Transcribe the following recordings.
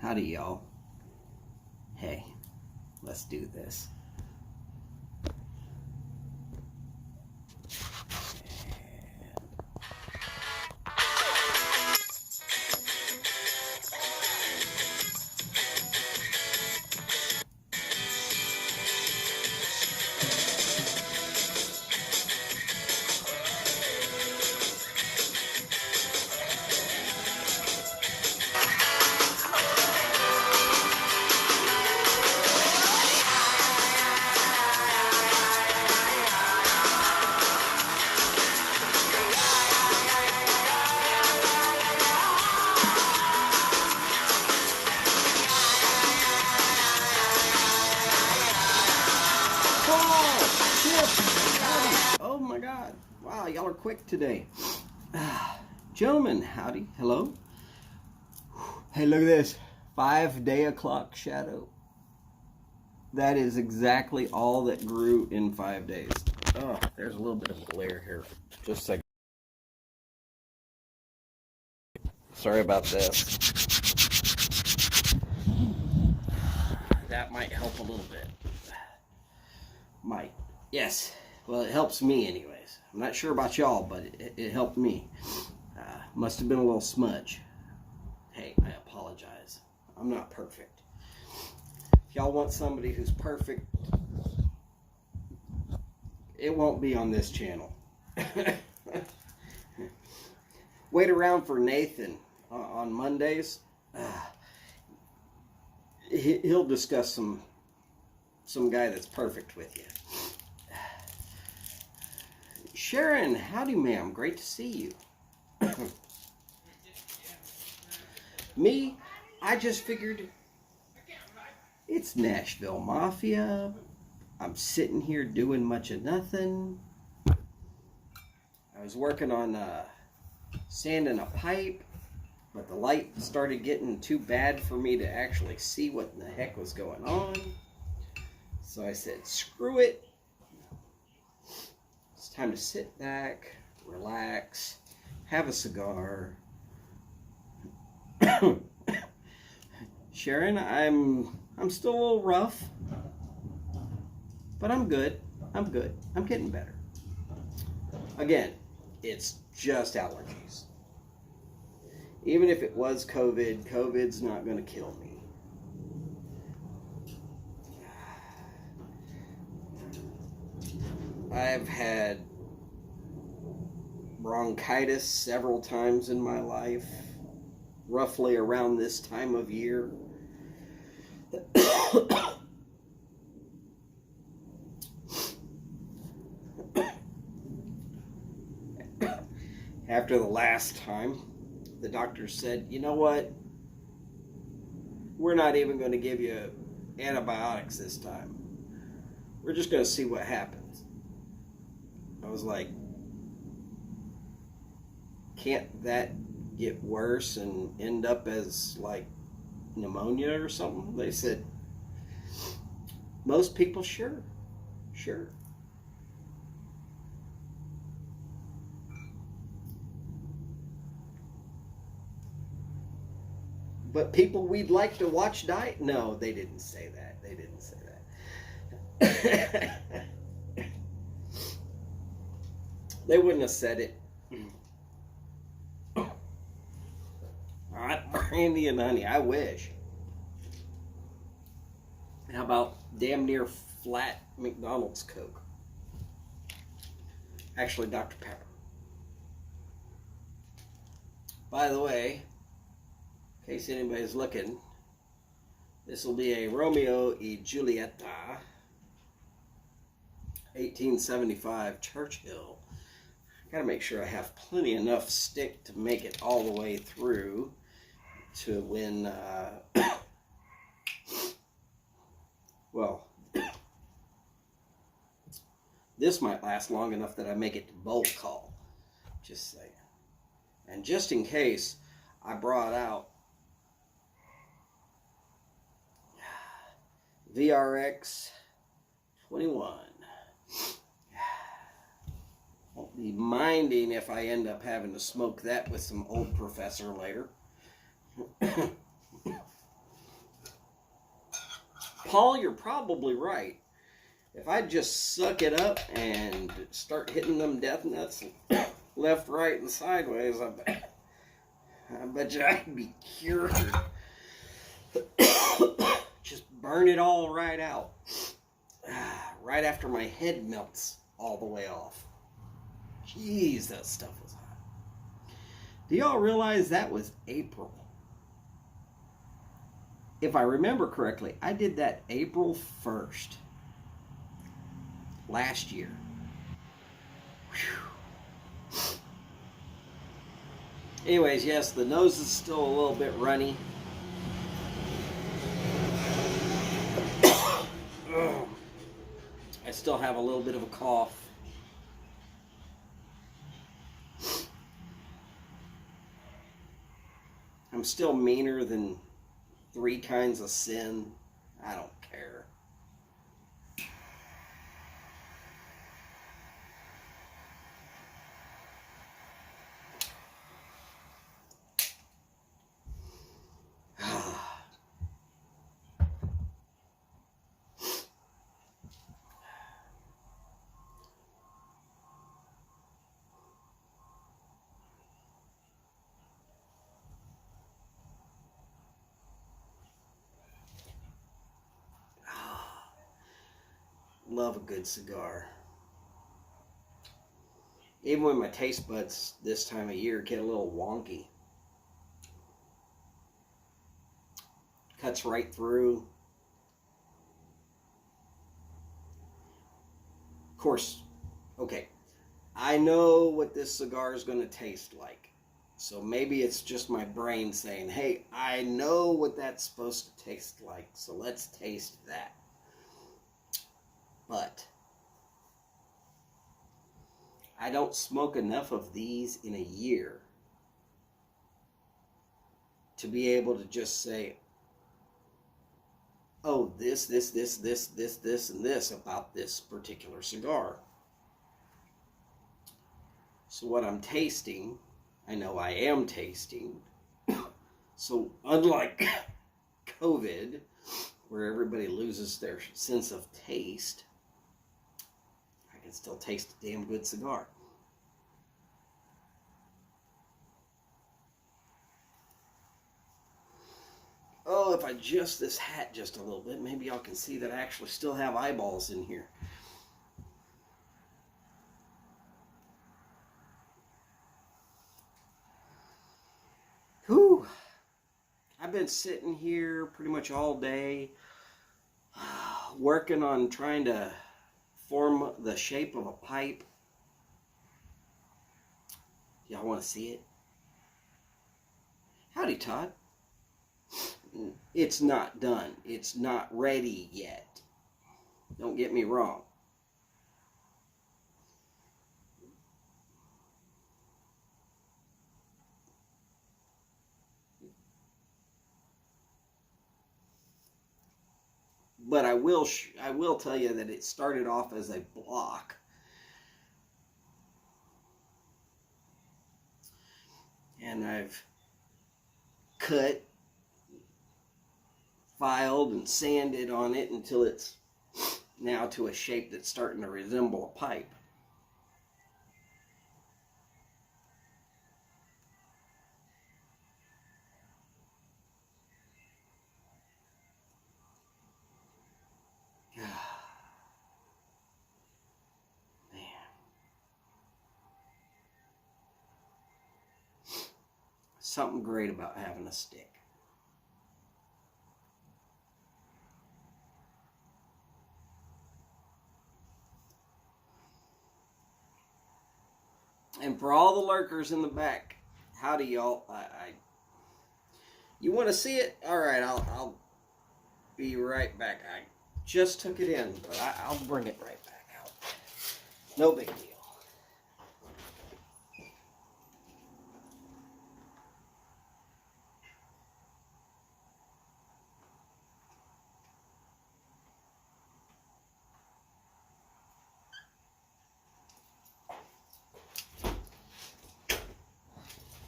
Howdy, y'all. Hey, let's do this. Oh my God. Wow, y'all are quick today. Gentlemen, howdy. Hello. Hey, look at this. 5-day o'clock shadow. That is exactly all that grew in 5 days. Oh, there's a little bit of glare here. Just a second. Sorry about this. That might help a little bit. Might. Yes. Well, it helps me anyways. I'm not sure about y'all, but it helped me. Must have been a little smudge. Hey, I apologize. I'm not perfect. If y'all want somebody who's perfect, it won't be on this channel. Wait around for Nathan on Mondays. He'll discuss some guy that's perfect with you. Sharon, howdy ma'am, great to see you. Me, I just figured it's Nashville Mafia. I'm sitting here doing much of nothing. I was working on sanding a pipe, but the light started getting too bad for me to actually see what in the heck was going on. So I said, screw it. It's time to sit back, relax, have a cigar. Sharon, I'm still a little rough, but I'm good. I'm good. I'm getting better. Again, it's just allergies. Even if it was COVID, COVID's not going to kill me. I've had bronchitis several times in my life, roughly around this time of year. After the last time, the doctor said, you know what? We're not even going to give you antibiotics this time. We're just going to see what happens. I was like, can't that get worse and end up as like pneumonia or something? They said, most people, sure. But people we'd like to watch die? No, they didn't say that. They didn't say that. They wouldn't have said it. Hot brandy and honey. I wish. How about damn near flat McDonald's Coke? Actually, Dr. Pepper. By the way, in case anybody's looking, this will be a Romeo y Julieta 1875 Churchill. Gotta make sure I have plenty enough stick to make it all the way through to when, well, this might last long enough that I make it to bowl call. Just saying. And just in case, I brought out VRX 21. Won't be minding if I end up having to smoke that with some old professor later. Paul, you're probably right. If I just suck it up and start hitting them death nuts left, right, and sideways, I bet you I'd be cured. Just burn it all right out. Right after my head melts all the way off. Jeez, that stuff was hot. Do y'all realize that was April? If I remember correctly, I did that April 1st. Last year. Whew. Anyways, yes, the nose is still a little bit runny. I still have a little bit of a cough. I'm still meaner than 3 kinds of sin. I don't care. Love a good cigar. Even when my taste buds this time of year get a little wonky. Cuts right through. Of course, okay, I know what this cigar is going to taste like. So maybe it's just my brain saying, hey, I know what that's supposed to taste like, so let's taste that. But I don't smoke enough of these in a year to be able to just say, oh, this, and this about this particular cigar. So what I'm tasting, I know I am tasting. So unlike COVID, where everybody loses their sense of taste, I can still taste a damn good cigar. Oh, if I adjust this hat just a little bit, maybe y'all can see that I actually still have eyeballs in here. Whew. I've been sitting here pretty much all day, working on trying to form the shape of a pipe. Y'all want to see it? Howdy, Todd. It's not done. It's not ready yet. Don't get me wrong. But I will tell you that it started off as a block. And I've cut, filed, and sanded on it until it's now to a shape that's starting to resemble a pipe. Man. Something great about having a stick. And for all the lurkers in the back, howdy y'all. You want to see it? All right, I'll be right back. I just took it in, but I'll bring it right back out. No big deal.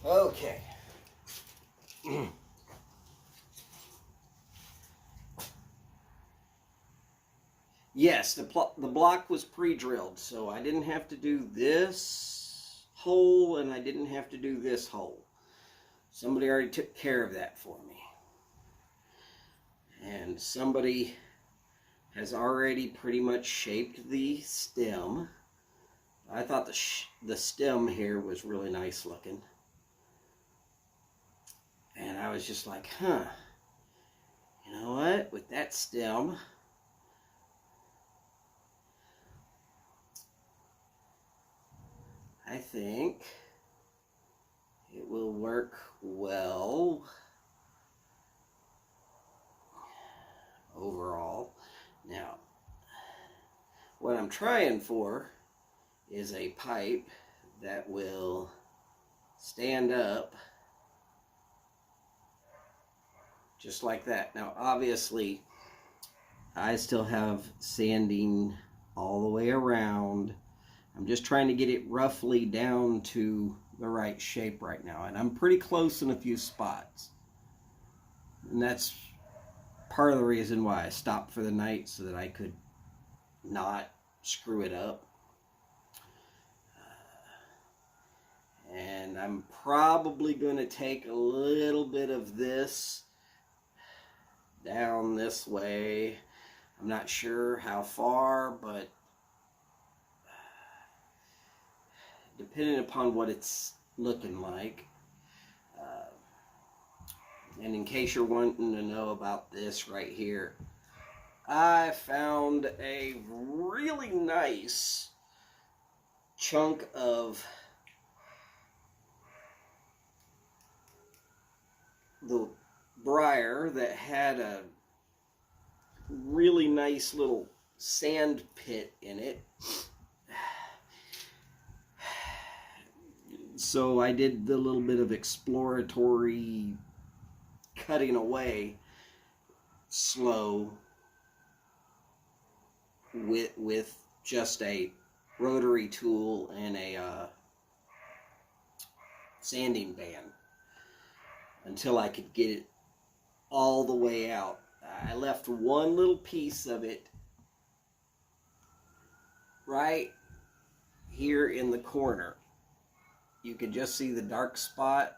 Okay. Yes, the block was pre-drilled, so I didn't have to do this hole and I didn't have to do this hole. Somebody already took care of that for me. And somebody has already pretty much shaped the stem. I thought the stem here was really nice looking. And I was just like, huh, you know what, with that stem, I think it will work well overall. Now, what I'm trying for is a pipe that will stand up just like that. Now, obviously, I still have sanding all the way around. I'm just trying to get it roughly down to the right shape right now. And I'm pretty close in a few spots. And that's part of the reason why I stopped for the night, so that I could not screw it up. And I'm probably going to take a little bit of this down this way. I'm not sure how far, but depending upon what it's looking like. And in case you're wanting to know about this right here, I found a really nice chunk of the briar that had a really nice little sand pit in it. So I did the little bit of exploratory cutting away slow with just a rotary tool and a sanding band until I could get it all the way out. I left one little piece of it right here in the corner. You can just see the dark spot,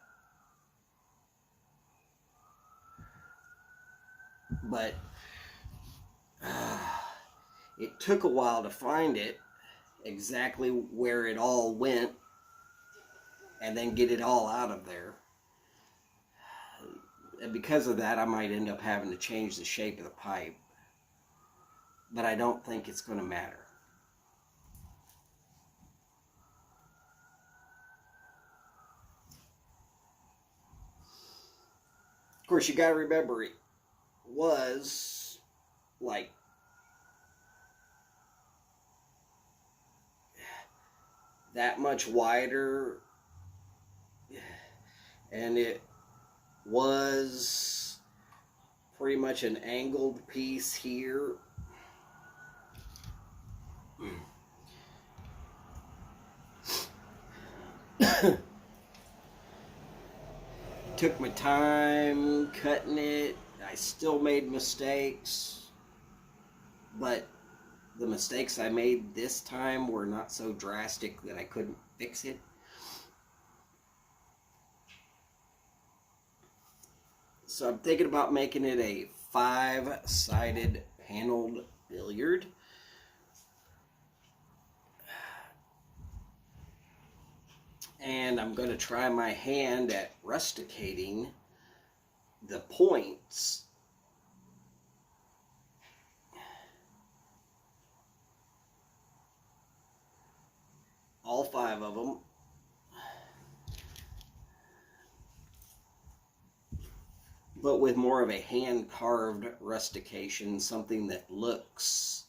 but it took a while to find it, exactly where it all went, and then get it all out of there. And because of that, I might end up having to change the shape of the pipe, but I don't think it's going to matter. Of course, you got to remember, it was like that much wider, and it was pretty much an angled piece here. Took my time cutting it. I still made mistakes, but the mistakes I made this time were not so drastic that I couldn't fix it. So I'm thinking about making it a 5-sided paneled billiard. And I'm going to try my hand at rusticating the points. All 5 of them. But with more of a hand-carved rustication, something that looks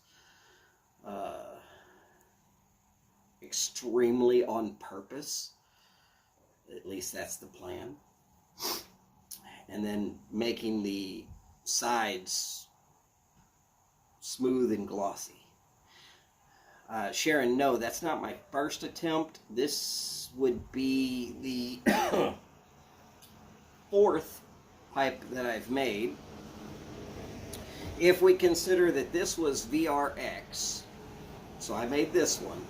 extremely on purpose. At least that's the plan. And then making the sides smooth and glossy. Sharon, no, that's not my first attempt. This would be the 4th pipe that I've made. If we consider that this was VRX, so I made this one,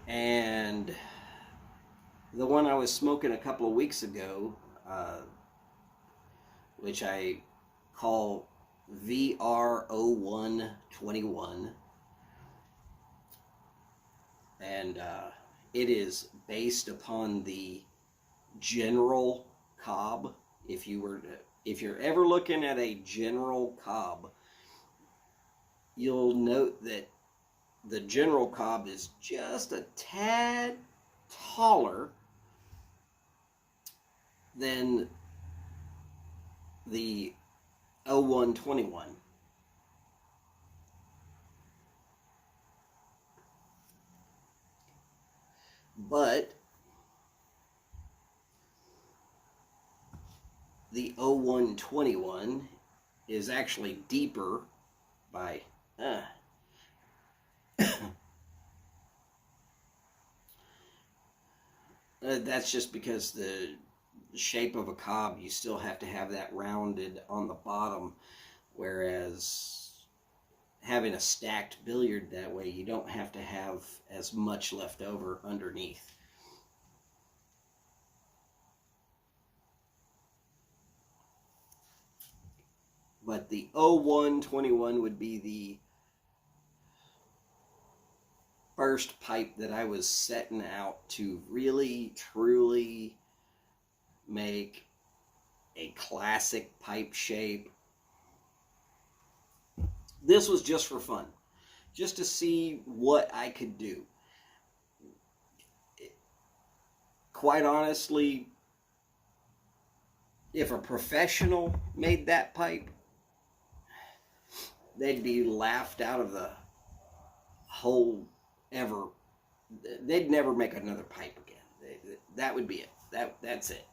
and the one I was smoking a couple of weeks ago, which I call VR0121, and it is based upon the General Cobb. If you're ever looking at a General Cobb, you'll note that the General Cobb is just a tad taller than the 0121. But the 0121 is actually deeper by that's just because the shape of a cob, you still have to have that rounded on the bottom, whereas having a stacked billiard that way, you don't have to have as much left over underneath. But the 0121 would be the first pipe that I was setting out to really, truly make a classic pipe shape. This was just for fun, just to see what I could do. Quite honestly, if a professional made that pipe, they'd be laughed out of the whole ever. They'd never make another pipe again. That would be it. That's it.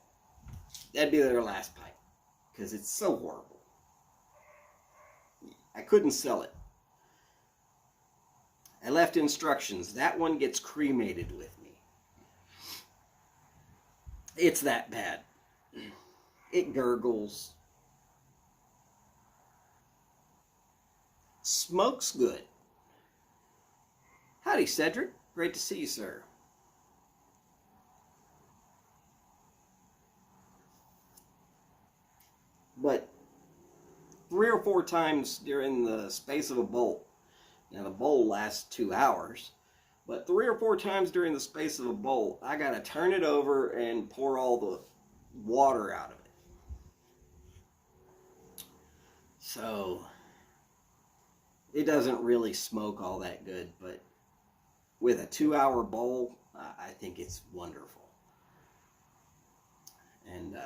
That'd be their last pipe, because it's so horrible. I couldn't sell it. I left instructions. That one gets cremated with me. It's that bad. It gurgles. Smokes good. Howdy, Cedric. Great to see you, sir. But 3 or 4 times during the space of a bowl. Now the bowl lasts 2 hours, but 3 or 4 times during the space of a bowl, I gotta turn it over and pour all the water out of it. So it doesn't really smoke all that good, but with a 2-hour bowl, I think it's wonderful. And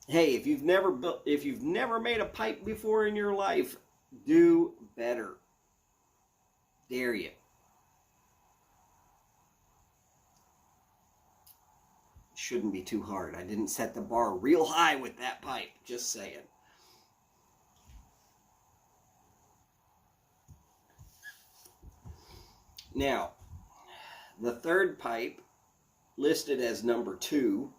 hey, if you've never made a pipe before in your life, do better. Dare you. Shouldn't be too hard. I didn't set the bar real high with that pipe, just saying. Now, the third pipe, listed as number 2,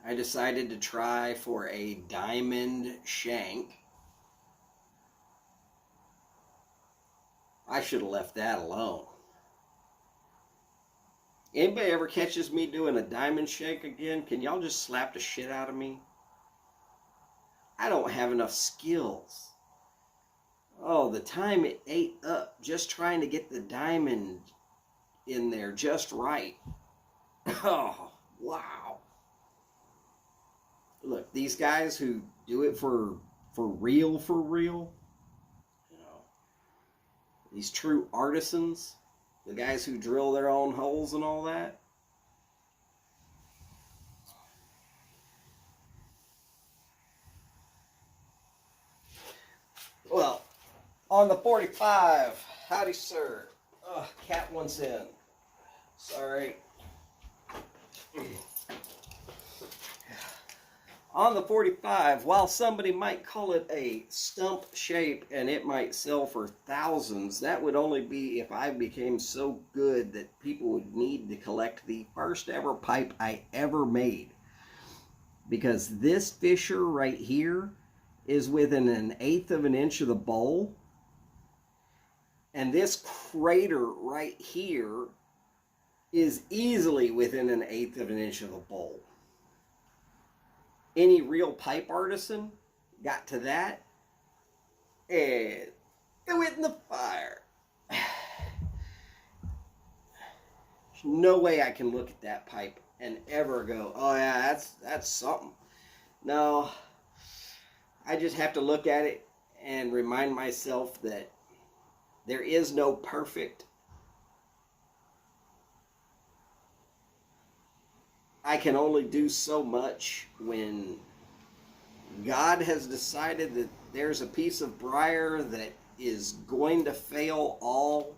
I decided to try for a diamond shank. I should have left that alone. Anybody ever catches me doing a diamond shank again, can y'all just slap the shit out of me? I don't have enough skills. Oh, the time it ate up just trying to get the diamond in there just right. Oh, wow. Look, these guys who do it for real, you know, these true artisans, the guys who drill their own holes and all that. Well, on the 45, howdy, sir. Oh, cat wants in. Sorry. On the 45, while somebody might call it a stump shape and it might sell for thousands, that would only be if I became so good that people would need to collect the first ever pipe I ever made. Because this fissure right here is within 1/8 of an inch of the bowl. And this crater right here is easily within 1/8 of an inch of the bowl. Any real pipe artisan got to that and threw it in the fire. There's no way I can look at that pipe and ever go, oh yeah, that's something. No, I just have to look at it and remind myself that there is no perfect. I can only do so much when God has decided that there's a piece of briar that is going to fail all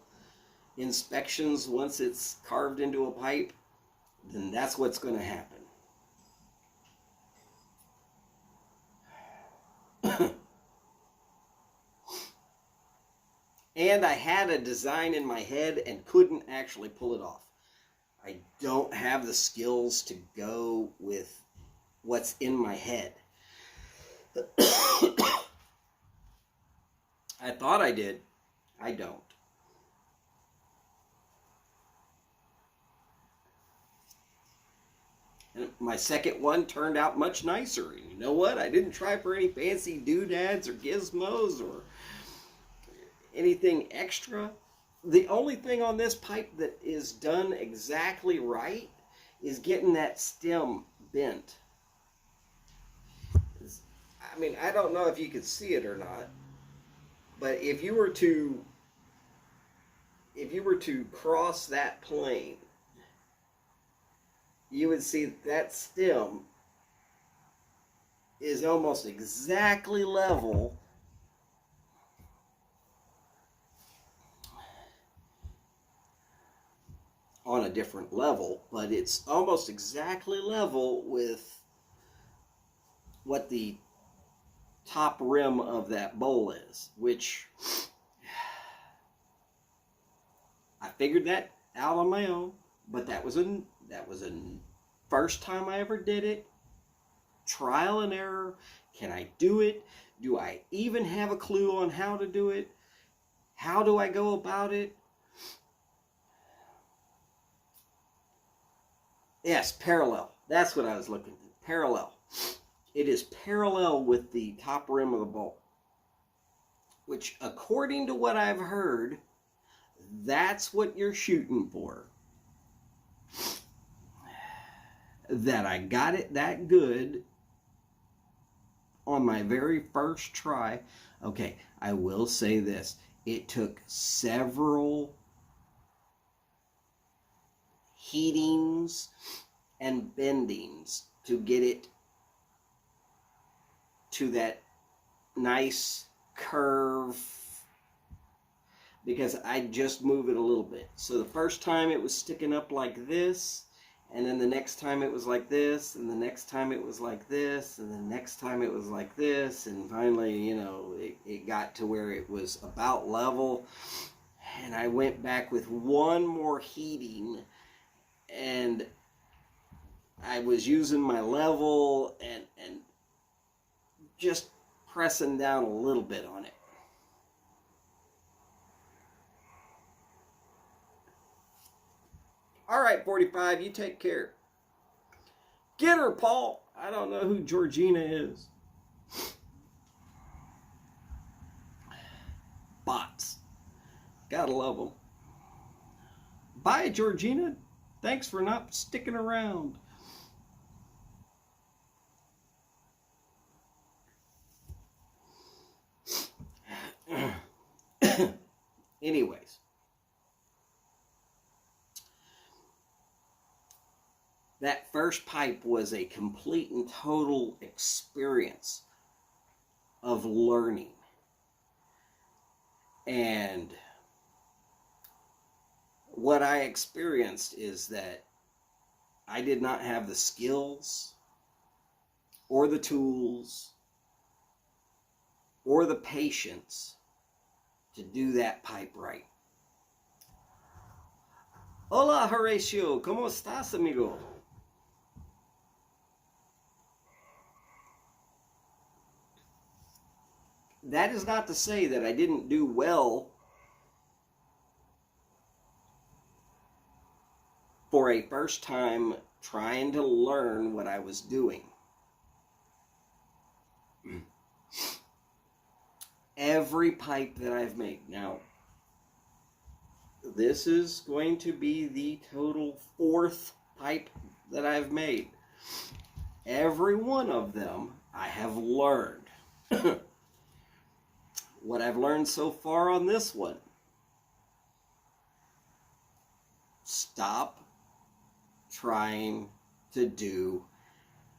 inspections once it's carved into a pipe. Then that's what's going to happen. And I had a design in my head and couldn't actually pull it off. I don't have the skills to go with what's in my head. I thought I did. I don't. And my second one turned out much nicer. And you know what? I didn't try for any fancy doodads or gizmos or anything extra. The only thing on this pipe that is done exactly right is getting that stem bent. I mean, I don't know if you could see it or not, but if you were to cross that plane, you would see that stem is almost exactly level on a different level, but it's almost exactly level with what the top rim of that bowl is, which I figured that out on my own, but that was a first time I ever did it. Trial and error. Can I do it? Do I even have a clue on how to do it? How do I go about it? Yes, parallel. That's what I was looking for. Parallel. It is parallel with the top rim of the bowl, which, according to what I've heard, that's what you're shooting for. That I got it that good on my very first try. Okay, I will say this. It took several heatings and bendings to get it to that nice curve, because I just move it a little bit. So the first time it was sticking up like this, and then the next time it was like this, and the next time it was like this, and the next time it was like this, and finally, you know, it got to where it was about level, and I went back with one more heating, and I was using my level and just pressing down a little bit on it. All right, 45, you take care. Get her, Paul. I don't know who Georgina is. Bots. Gotta love them. Bye, Georgina. Thanks for not sticking around. Anyways. That first pipe was a complete and total experience of learning. And what I experienced is that I did not have the skills or the tools or the patience to do that pipe right. Hola, Horatio. ¿Cómo estás, amigo? That is not to say that I didn't do well for a first time trying to learn what I was doing. Every pipe that I've made. Now, this is going to be the total 4th pipe that I've made. Every one of them I have learned. What I've learned so far on this one: stop trying to do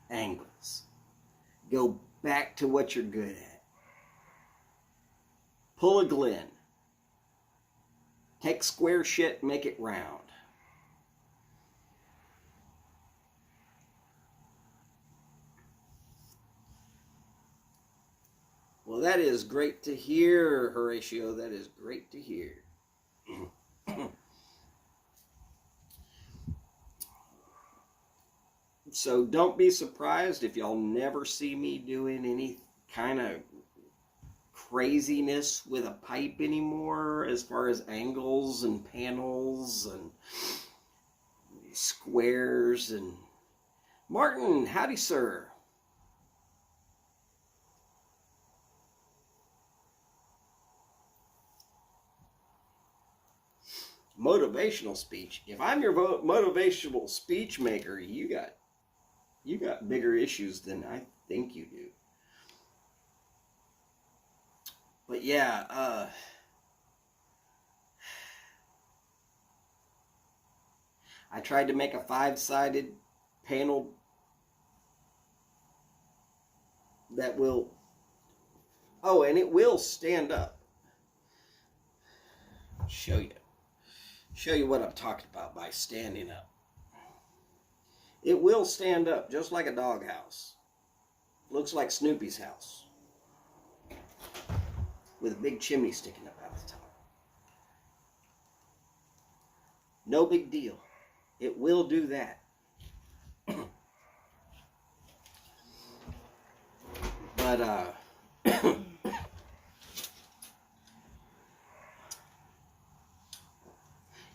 angles. Go back to what you're good at. Pull a Glen. Take square shit, make it round. Well, that is great to hear, Horatio. That is great to hear. So don't be surprised if y'all never see me doing any kind of craziness with a pipe anymore, as far as angles and panels and squares. And Martin, howdy, sir. Motivational speech. If I'm your motivational speech maker, you got bigger issues than I think you do. But yeah, I tried to make a 5-sided panel that will, oh, and it will stand up. I'll show you what I'm talking about by standing up. It will stand up just like a doghouse. Looks like Snoopy's house, with a big chimney sticking up out the top. No big deal. It will do that. But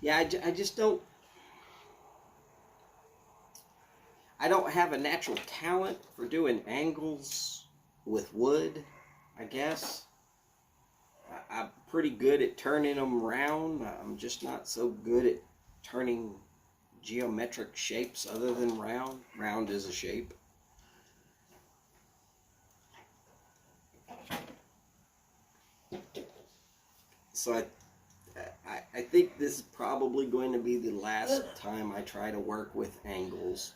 yeah, I just don't. I don't have a natural talent for doing angles with wood, I guess. I'm pretty good at turning them round. I'm just not so good at turning geometric shapes other than round. Round is a shape. So I think this is probably going to be the last time I try to work with angles.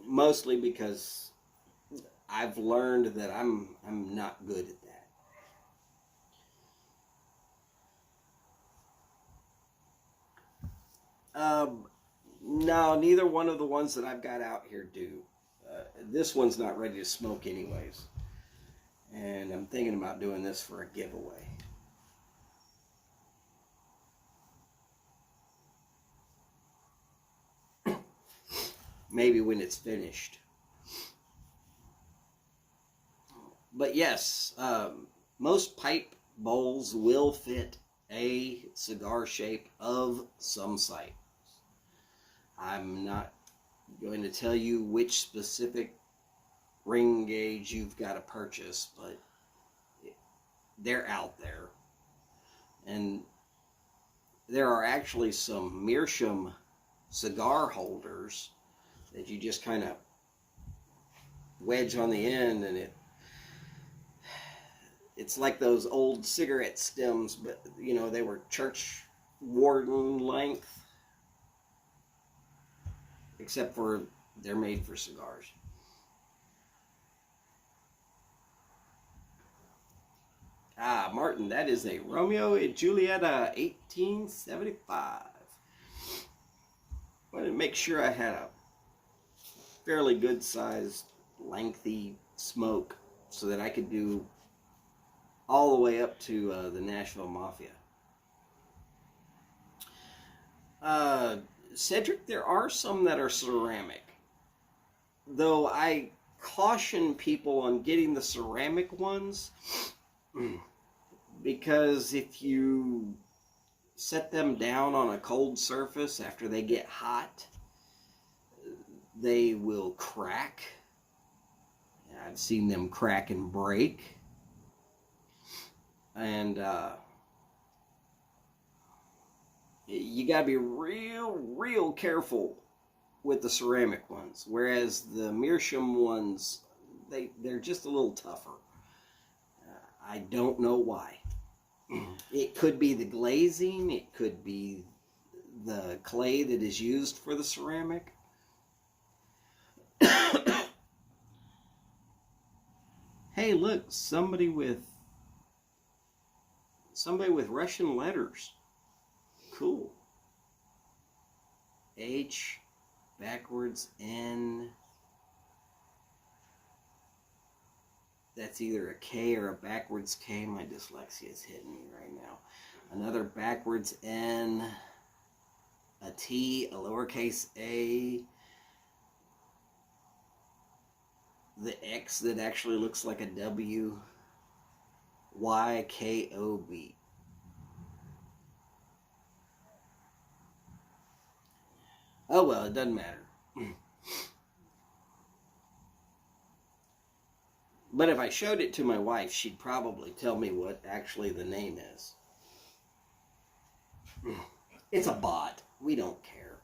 Mostly because I've learned that I'm not good at that. No, neither one of the ones that I've got out here do. This one's not ready to smoke anyways. And I'm thinking about doing this for a giveaway. Maybe when it's finished. But yes, most pipe bowls will fit a cigar shape of some size. I'm not going to tell you which specific ring gauge you've got to purchase, but they're out there. And there are actually some meerschaum cigar holders that you just kind of wedge on the end, and it's like those old cigarette stems, but you know, they were church warden length, except for they're made for cigars. Ah, Martin, that is a Romeo and Julieta 1875. wanted to make sure I had a fairly good sized, lengthy smoke so that I could do all the way up to the Nashville Mafia. Cedric, there are some that are ceramic, though I caution people on getting the ceramic ones because if you set them down on a cold surface after they get hot, they will crack. I've seen them crack and break. And you gotta be real careful with the ceramic ones. Whereas the meerschaum ones, they're just a little tougher. I don't know why. It could be the glazing. It could be the clay that is used for the ceramic. Hey, look, somebody with Russian letters. Cool. H backwards N. That's either a K or a backwards K. My dyslexia is hitting me right now. Another backwards N. A T, a lowercase a. The X that actually looks like a W. Y, K, O, B. Oh well, it doesn't matter. But if I showed it to my wife, she'd probably tell me what actually the name is. It's a bot. We don't care.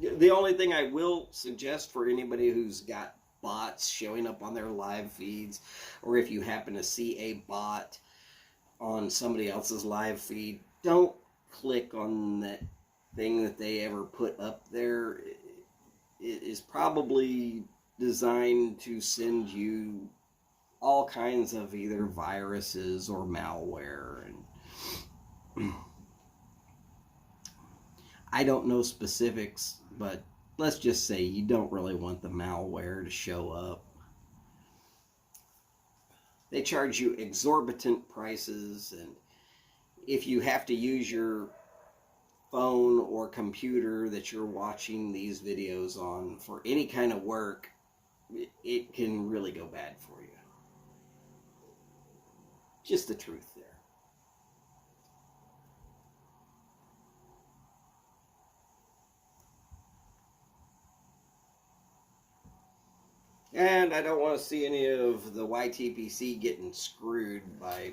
The only thing I will suggest for anybody who's got bots showing up on their live feeds, or if you happen to see a bot on somebody else's live feed, don't click on that thing that they ever put up there. It is probably designed to send you all kinds of either viruses or malware, and I don't know specifics, but let's just say you don't really want the malware to show up. They charge you exorbitant prices, and if you have to use your phone or computer that you're watching these videos on for any kind of work, it can really go bad for you. Just the truth there. And I don't want to see any of the YTPC getting screwed by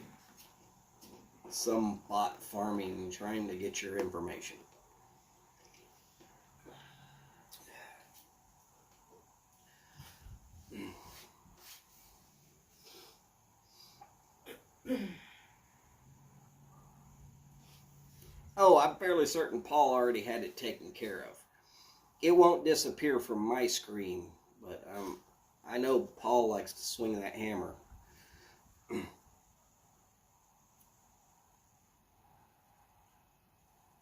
some bot farming trying to get your information. Oh, I'm fairly certain Paul already had it taken care of. It won't disappear from my screen, but I know Paul likes to swing that hammer.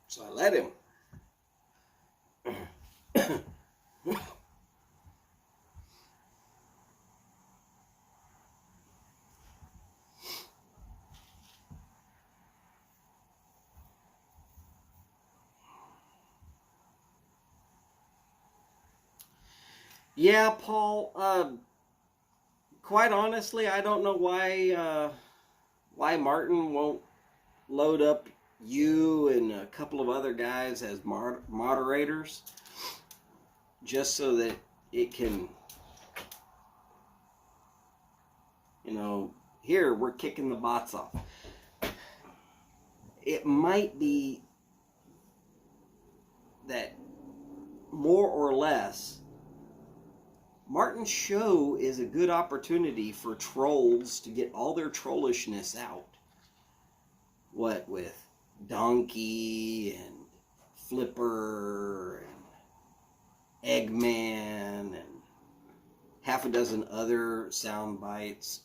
So I let him. Yeah, Paul, quite honestly, I don't know why Martin won't load up you and a couple of other guys as moderators, just so that it can, here, we're kicking the bots off. It might be that more or less Martin's show is a good opportunity for trolls to get all their trollishness out. What with Donkey and Flipper and Eggman and half a dozen other sound bites,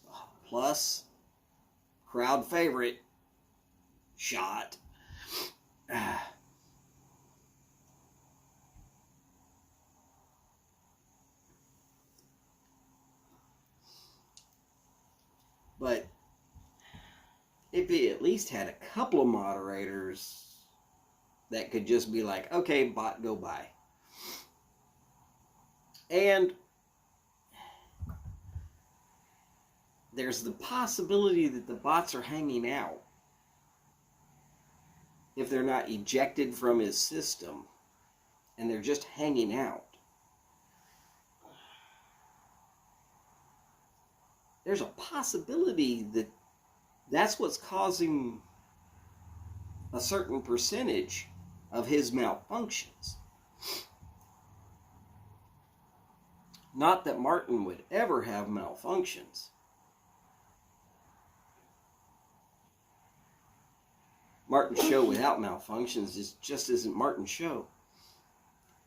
plus crowd favorite, Shot. But if he at least had a couple of moderators that could just be like, okay, bot, go by. And there's the possibility that the bots are hanging out if they're not ejected from his system and they're just hanging out. There's a possibility that that's what's causing a certain percentage of his malfunctions. Not that Martin would ever have malfunctions. Martin's show without malfunctions just isn't Martin's show.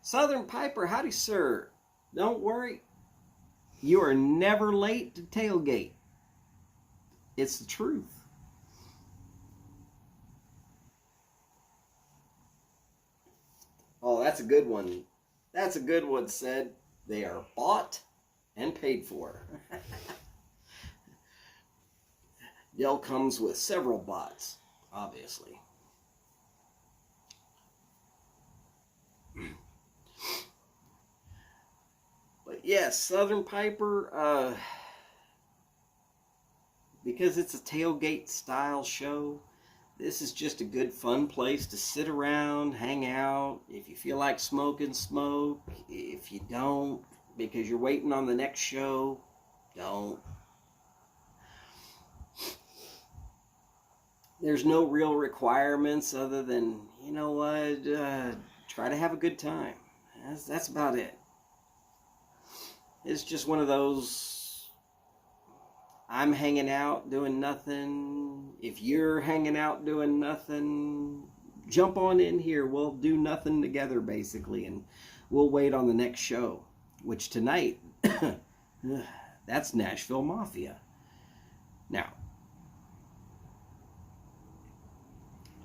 Southern Piper, howdy sir. Don't worry. You are never late to tailgate. It's the truth. Oh, that's a good one. That's a good one, said. They are bought and paid for. Dell comes with several bots, obviously. But yes, Southern Piper, because it's a tailgate style show, this is just a good fun place to sit around, hang out. If you feel like smoking, smoke. If you don't, because you're waiting on the next show, don't. There's no real requirements other than, you know what, try to have a good time. That's about it. It's just one of those, I'm hanging out doing nothing. If you're hanging out doing nothing, jump on in here. We'll do nothing together, basically, and we'll wait on the next show, which tonight, that's Nashville Mafia. Now,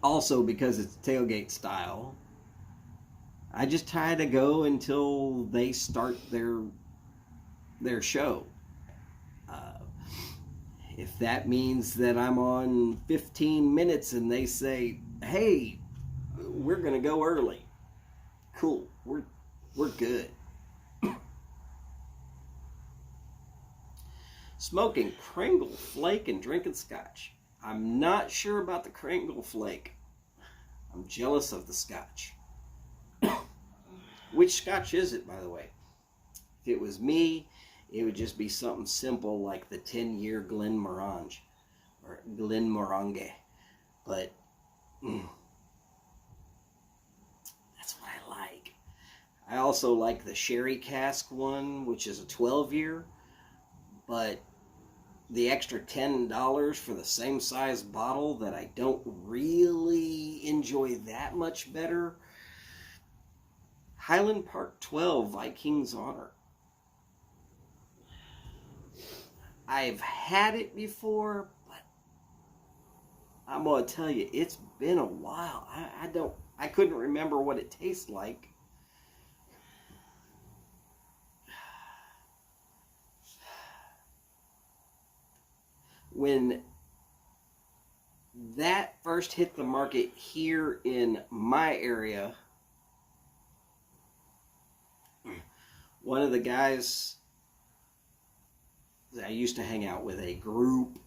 also because it's tailgate style, I just try to go until they start their show. If that means that I'm on 15 minutes and they say, hey, we're going to go early, cool, we're good. Smoking Kringle Flake and drinking scotch. I'm not sure about the Kringle Flake. I'm jealous of the scotch. Which scotch is it, by the way? If it was me, it would just be something simple like the 10-year Glenmorangie or Glenmorangie. But that's what I like. I also like the sherry cask one, which is a 12-year. But the extra $10 for the same size bottle that I don't really enjoy that much better. Highland Park 12 Viking's Honor. I've had it before, but I'm going to tell you, it's been a while. I couldn't remember what it tastes like. When that first hit the market here in my area, one of the guys I used to hang out with, a group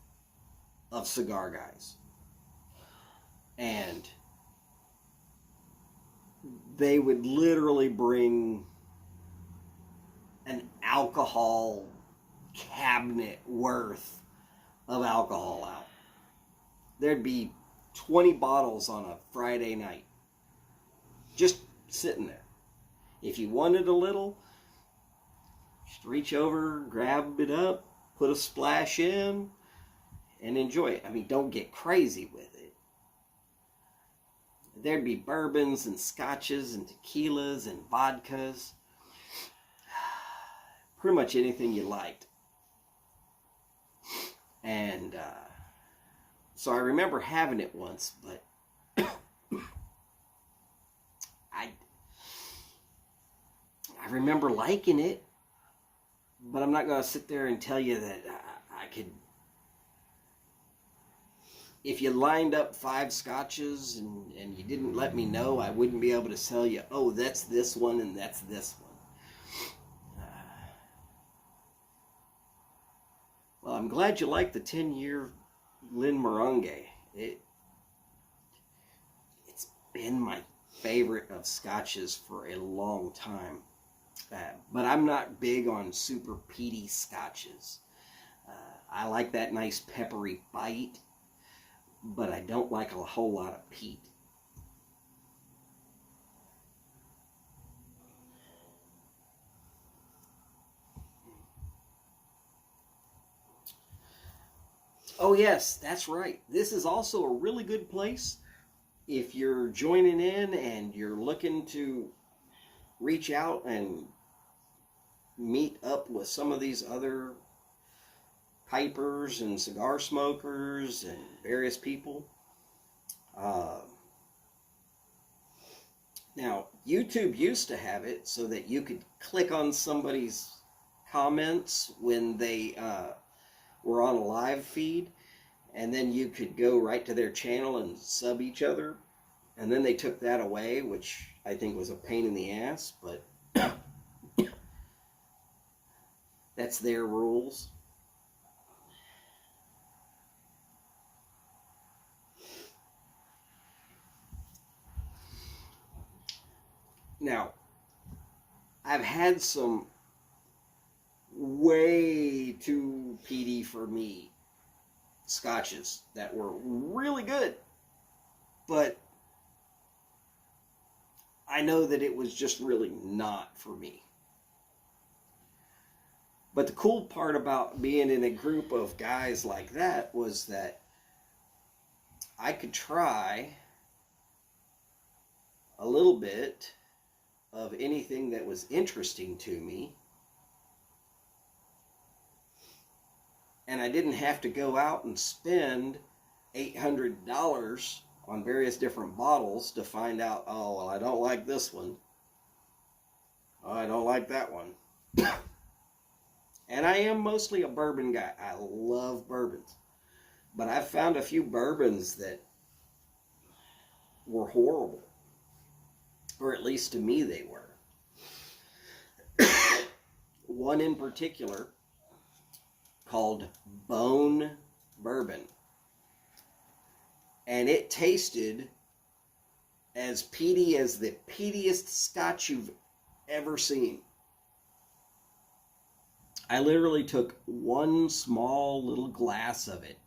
of cigar guys, and they would literally bring an alcohol cabinet worth of alcohol out. There'd be 20 bottles on a Friday night just sitting there. If you wanted a little, just reach over, grab it up, put a splash in, and enjoy it. I mean, don't get crazy with it. There'd be bourbons and scotches and tequilas and vodkas. pretty much anything you liked. And so I remember having it once, but I remember liking it, but I'm not going to sit there and tell you that I could. If you lined up 5 scotches and you didn't let me know, I wouldn't be able to tell you, oh, that's this one and that's this one. Well, I'm glad you like the 10-year Glenmorangie. It's been my favorite of scotches for a long time. But I'm not big on super peaty scotches. I like that nice peppery bite, but I don't like a whole lot of peat. Oh yes, that's right. This is also a really good place if you're joining in and you're looking to reach out and meet up with some of these other pipers and cigar smokers and various people. Now, YouTube used to have it so that you could click on somebody's comments when they were on a live feed, and then you could go right to their channel and sub each other. And then they took that away, which I think was a pain in the ass, but that's their rules. Now, I've had some way too peaty for me scotches that were really good, but I know that it was just really not for me. But the cool part about being in a group of guys like that was that I could try a little bit of anything that was interesting to me, and I didn't have to go out and spend $800 on various different bottles to find out, oh, well, I don't like this one. Oh, I don't like that one. And I am mostly a bourbon guy. I love bourbons. But I've found a few bourbons that were horrible. Or at least to me they were. One in particular called Bone Bourbon. And it tasted as peaty as the peatiest scotch you've ever seen. I literally took one small little glass of it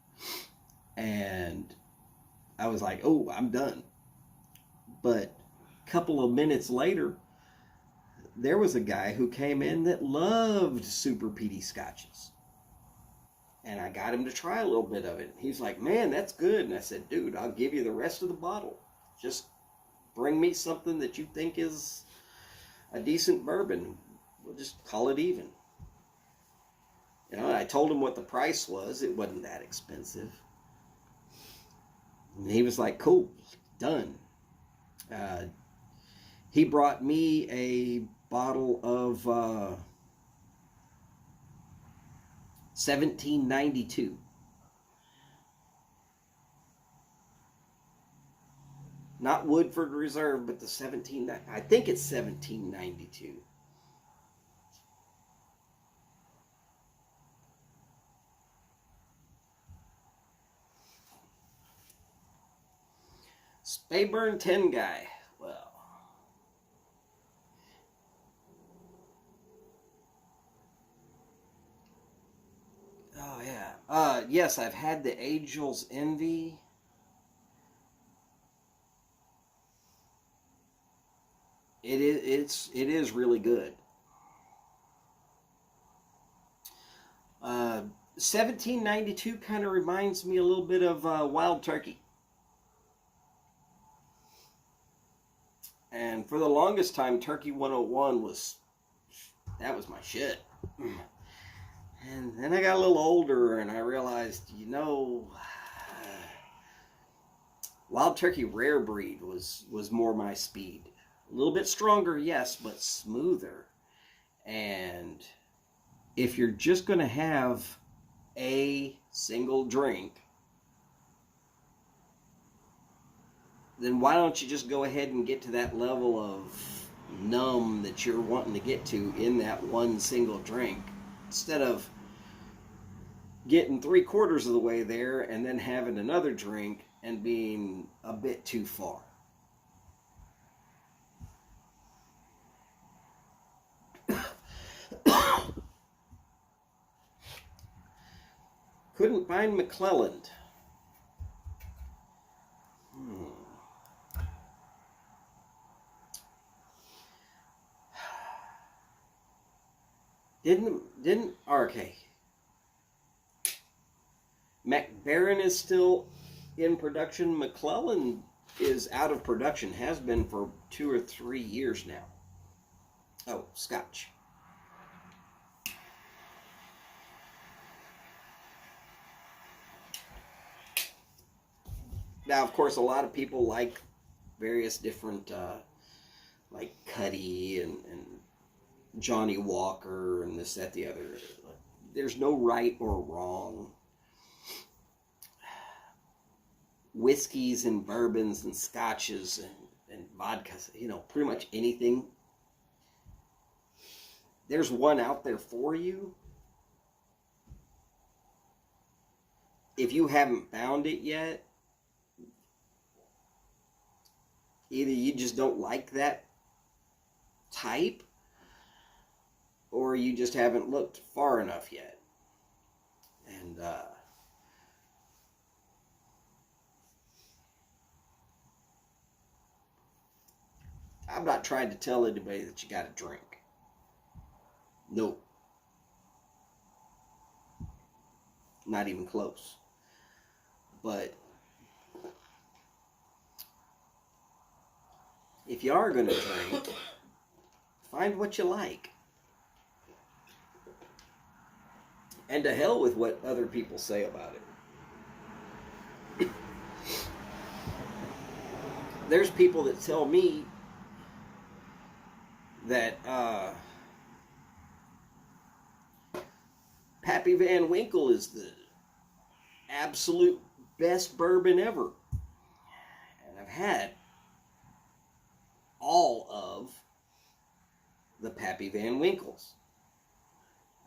and I was like, oh, I'm done. But a couple of minutes later, there was a guy who came in that loved super peaty scotches. And I got him to try a little bit of it. He's like, man, that's good. And I said, dude, I'll give you the rest of the bottle. Just bring me something that you think is a decent bourbon. We'll just call it even. You know, I told him what the price was. It wasn't that expensive. And he was like, cool, done. He brought me a bottle of 1792. Not Woodford Reserve, but the I think it's 1792. Spayburn 10 guy. Well, oh yeah. Yes, I've had the Angel's Envy. It is really good. 1792 kind of reminds me a little bit of Wild Turkey. And for the longest time, Turkey 101 that was my shit. And then I got a little older and I realized, Wild Turkey Rare Breed was more my speed. A little bit stronger, yes, but smoother. And if you're just going to have a single drink, then why don't you just go ahead and get to that level of numb that you're wanting to get to in that one single drink, instead of getting 3/4 of the way there and then having another drink and being a bit too far. Couldn't find McClelland. Didn't okay. McBaron is still in production. McClelland is out of production. Has been for 2 or 3 years now. Oh, Scotch. Now, of course, a lot of people like various different, like Cuddy and Johnny Walker and this, that, the other. There's no right or wrong. Whiskeys and bourbons and scotches and vodkas, pretty much anything. There's one out there for you. If you haven't found it yet, either you just don't like that type, or you just haven't looked far enough yet. And I'm not trying to tell anybody that you got to drink. No. Not even close. But if you are going to drink, find what you like. And to hell with what other people say about it. There's people that tell me that Pappy Van Winkle is the absolute best bourbon ever. And I've had all of the Pappy Van Winkles.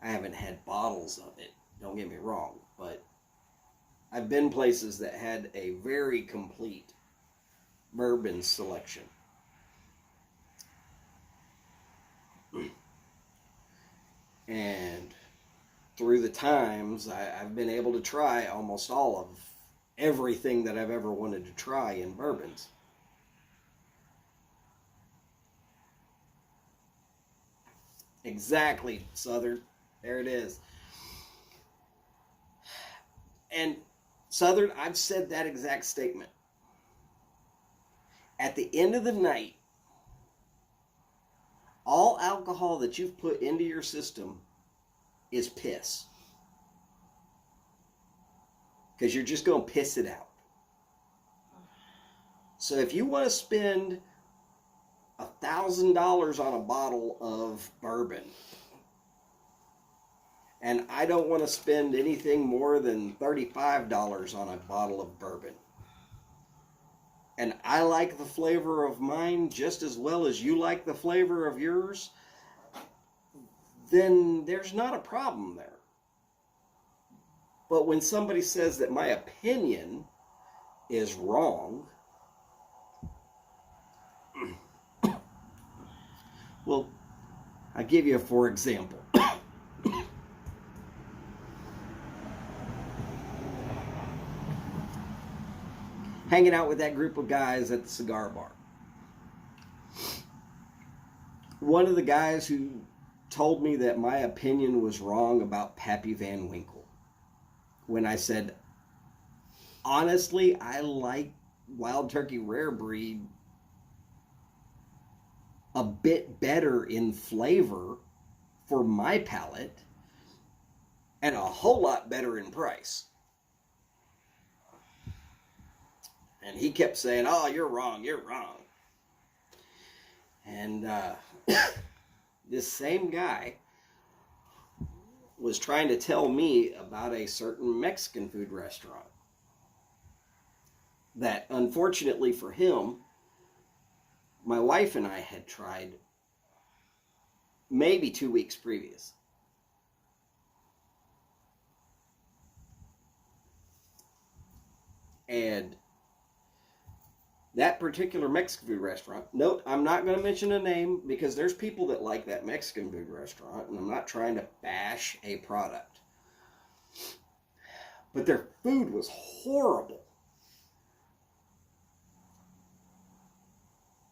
I haven't had bottles of it, don't get me wrong, but I've been places that had a very complete bourbon selection. And through the times, I've been able to try almost all of everything that I've ever wanted to try in bourbons. Exactly, Southern. There it is. And Southern, I've said that exact statement. At the end of the night, all alcohol that you've put into your system is piss. Because you're just going to piss it out. So if you want to spend $1,000 on a bottle of bourbon, and I don't want to spend anything more than $35 on a bottle of bourbon, and I like the flavor of mine just as well as you like the flavor of yours, then there's not a problem there. But when somebody says that my opinion is wrong, well, I'll give you a for example. Hanging out with that group of guys at the cigar bar. One of the guys who told me that my opinion was wrong about Pappy Van Winkle, when I said, honestly, I like Wild Turkey Rare Breed a bit better in flavor for my palate and a whole lot better in price. And he kept saying, "Oh, you're wrong, you're wrong." And this same guy was trying to tell me about a certain Mexican food restaurant that, unfortunately for him, my wife and I had tried maybe 2 weeks previous. And that particular Mexican food restaurant, note, I'm not going to mention a name because there's people that like that Mexican food restaurant, and I'm not trying to bash a product. But their food was horrible.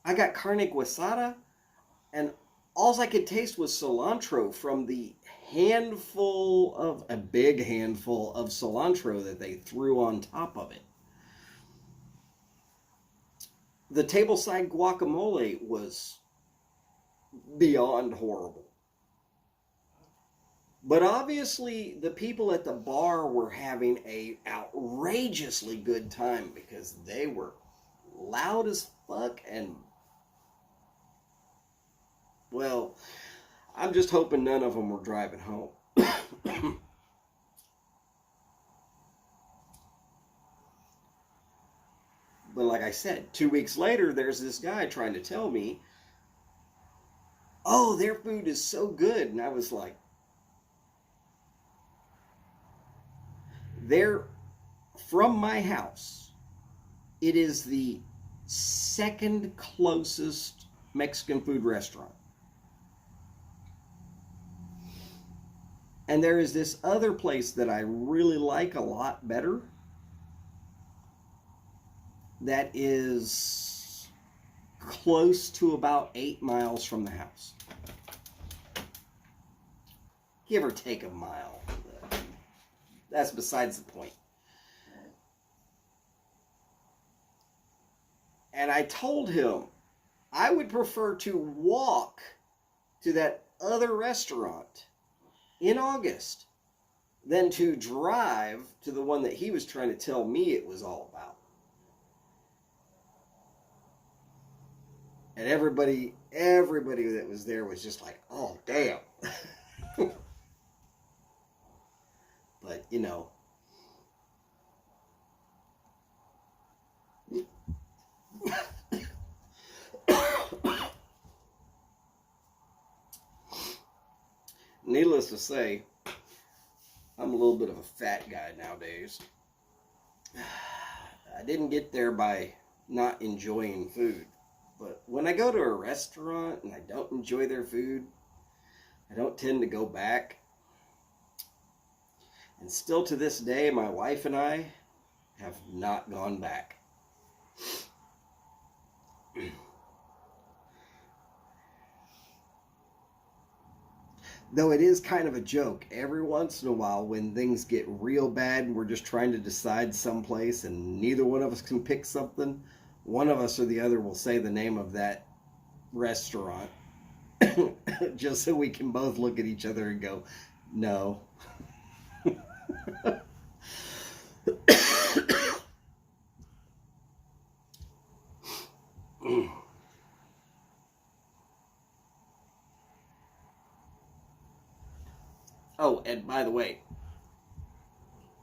I got carne guisada, and all I could taste was cilantro from the a big handful of cilantro that they threw on top of it. The tableside guacamole was beyond horrible. But obviously, the people at the bar were having an outrageously good time because they were loud as fuck and, well, I'm just hoping none of them were driving home. But like I said, 2 weeks later, there's this guy trying to tell me, "Oh, their food is so good." And I was like, from my house, it is the second closest Mexican food restaurant. And there is this other place that I really like a lot better that is close to about 8 miles from the house. Give or take a mile. That's besides the point. And I told him I would prefer to walk to that other restaurant in August than to drive to the one that he was trying to tell me it was all about. And everybody that was there was just like, "Oh, damn." But, you know, needless to say, I'm a little bit of a fat guy nowadays. I didn't get there by not enjoying food. But when I go to a restaurant and I don't enjoy their food, I don't tend to go back. And still to this day, my wife and I have not gone back. Though it is kind of a joke, every once in a while when things get real bad and we're just trying to decide someplace and neither one of us can pick something, one of us or the other will say the name of that restaurant just so we can both look at each other and go, "No." Oh, and by the way,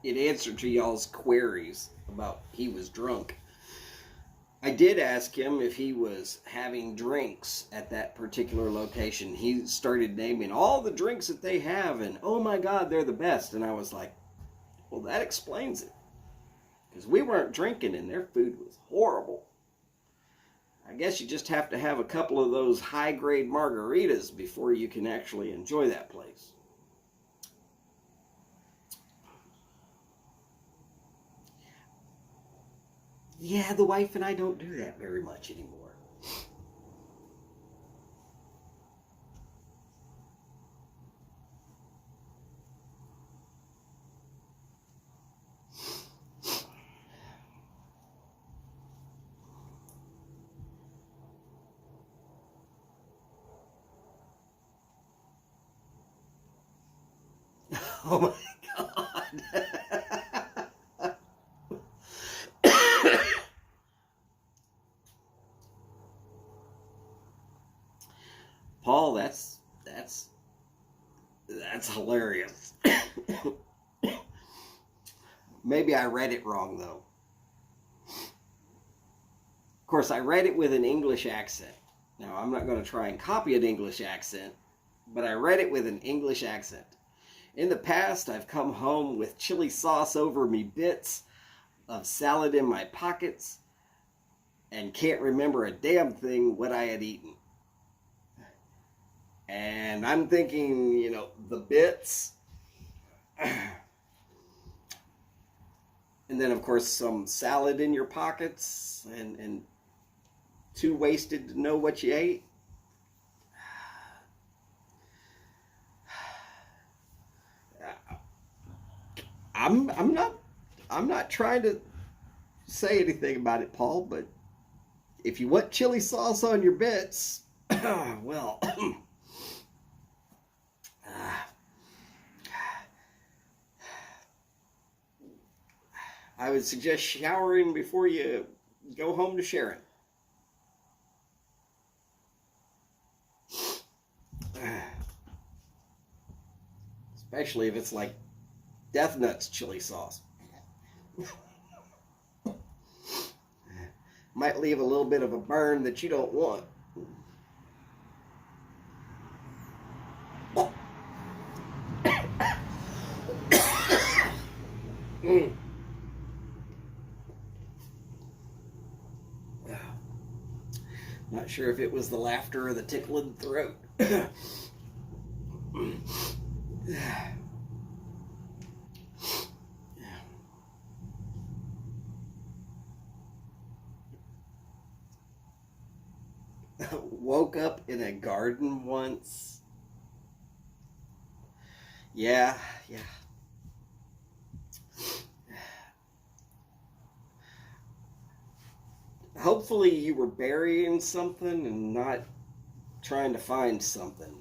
in answer to y'all's queries about he was drunk, I did ask him if he was having drinks at that particular location. He started naming all the drinks that they have, and oh my God, they're the best. And I was like, well, that explains it. Because we weren't drinking and their food was horrible. I guess you just have to have a couple of those high-grade margaritas before you can actually enjoy that place. Yeah, the wife and I don't do that very much anymore. Oh my God. Paul, that's hilarious. Maybe I read it wrong though. Of course, I read it with an English accent. Now, I'm not going to try and copy an English accent, but I read it with an English accent. In the past, I've come home with chili sauce over me bits, of salad in my pockets, and can't remember a damn thing what I had eaten. And I'm thinking, the bits. And then, of course, some salad in your pockets and too wasted to know what you ate. I'm not trying to say anything about it, Paul, but if you want chili sauce on your bits, well, I would suggest showering before you go home to Sharon. Especially if it's like Death Nuts chili sauce. Might leave a little bit of a burn that you don't want. Not sure if it was the laughter or the tickle in the throat. Woke up in a garden once. Yeah. Hopefully you were burying something and not trying to find something.